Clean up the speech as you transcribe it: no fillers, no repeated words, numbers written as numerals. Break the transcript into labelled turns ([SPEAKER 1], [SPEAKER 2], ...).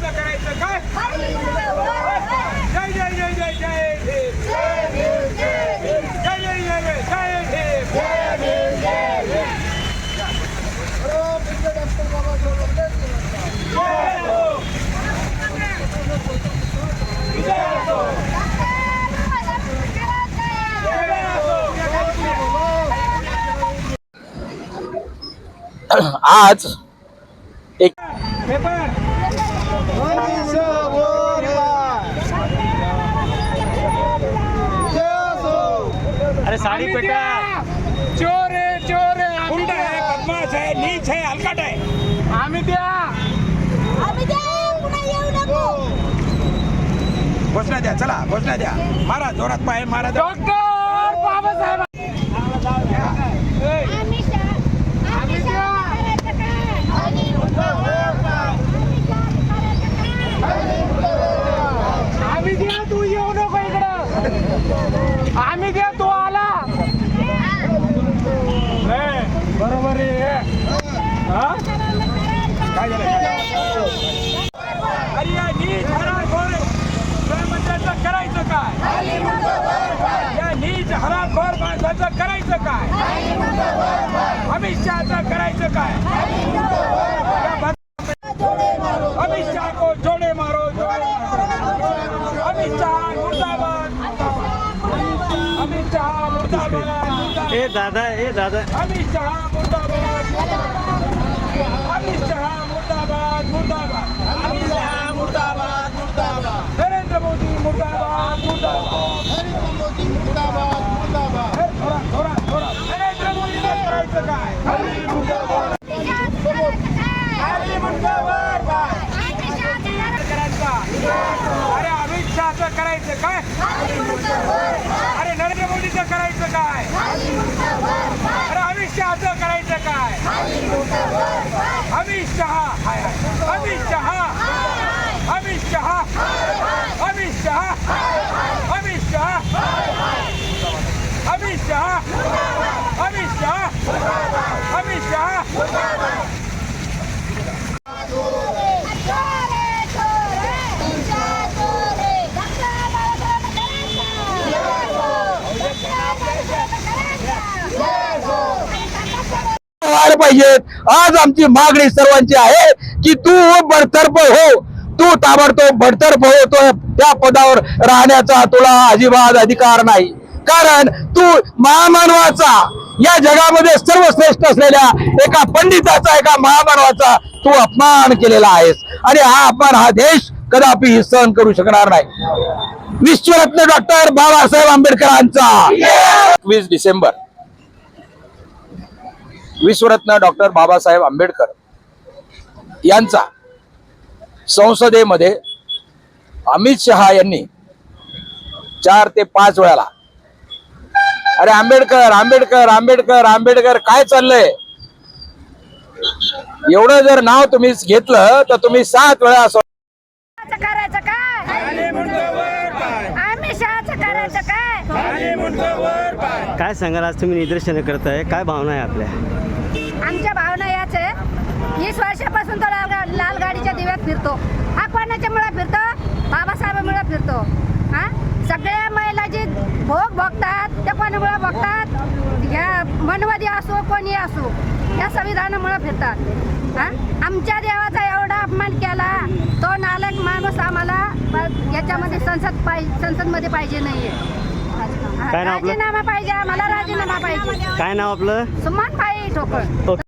[SPEAKER 1] अमितशहाचं करायचं काय? जय जय जय जय जय भीम. जय जय जय जय जय भीम.
[SPEAKER 2] आज एक
[SPEAKER 1] अरे साड़ी पेटा चोर है गुंडा है बदमाश है नीच है हलकट है. आम्ही द्या घोषणा द्या. चला घोषणा द्या. मारा जोरात पाय मारा. डॉक्टर बाबासाहेब आम्ही द्या. तू येऊ नको इकडं. आम्ही द्या. तू आला बरोबर आहे. काय झालं? अरे या नीच हरामखोर गृहमंत्र्याचं करायचं काय? या नीच हरामखोर माणसाचं करायचं काय? अमित शहाचं करायचं काय? अमित शहा को जोडे मारो. अमित शहा मुर्दाबाद. अमित शहा मुर्दाबाद.
[SPEAKER 2] ए दादा
[SPEAKER 1] अमित शहा मुर्दाबाद. अमित शहा मुर्दाबाद. अमित शहा मुर्दाबाद. नरेंद्र मोदी मुर्दाबाद. थोडा नरेंद्र मोदीचं करायचं काय? अरे अमित शहाचं करायचं काय? अरे नरेंद्र मोदीचं करायचं काय? अरे अमित शहाचं करायचं काय? अमित शहा अमित शहा अमित शहा अमित शहा अमित शहा अमित शहा अमित शहा अमित शहा.
[SPEAKER 2] पाहिजेत. आज आमची मागणी सर्वांची आहे की तू बडतर्फ हो. तू ताबडतोब बडतर्फ हो. तो त्या पदावर राहण्याचा तुला अजिबात अधिकार नाही. कारण तू महामानवाचा या जगामध्ये सर्वश्रेष्ठ असलेल्या एका पंडिताचा एका महामानवाचा तू अपमान केलेला आहेस. आणि हा अपमान हा देश कदापि सहन करू शकणार नाही. विश्वरत्न डॉक्टर बाबासाहेब आंबेडकरांचा 21 डिसेंबर विश्वरत्न डॉक्टर बाबासाहेब आंबेडकर यांचा संसदेमध्ये अमित शहा यांनी 4 ते 5 वेळाला अरे आंबेडकर आंबेडकर आंबेडकर आंबेडकर काय चाललंय. एवढं जर नाव तुम्ही घेतलं तर तुम्ही 7 वेळा असं
[SPEAKER 3] करायचं काय? अमित शहाचं करायचं
[SPEAKER 4] काय सांगाल? आज तुम्ही निदर्शनं करताय, काय भावना आहे आपल्या?
[SPEAKER 3] आमच्या भावना याच आहे. 20 वर्षापासून तो लाल गाडीच्या दिव्यात फिरतो. हा कोणाच्यामुळे फिरतो? बाबासाहेबांमुळे फिरतो. हा सगळ्या महिला जे भोग बघतात त्या कोणामुळे बघतात? या मनवादी असो कोणी असो या संविधानामुळे फिरतात. हा आमच्या देवाचा एवढा अपमान केला तो नालायक माणूस आम्हाला याच्यामध्ये संसदमध्ये पाहिजे नाहीये.
[SPEAKER 4] काय नाव आपलं?
[SPEAKER 3] राजीनामा पाहिजे आम्हाला. राजीनामा पाहिजे.
[SPEAKER 4] काय नाव आपलं?
[SPEAKER 3] सुमन भाई ठोकर.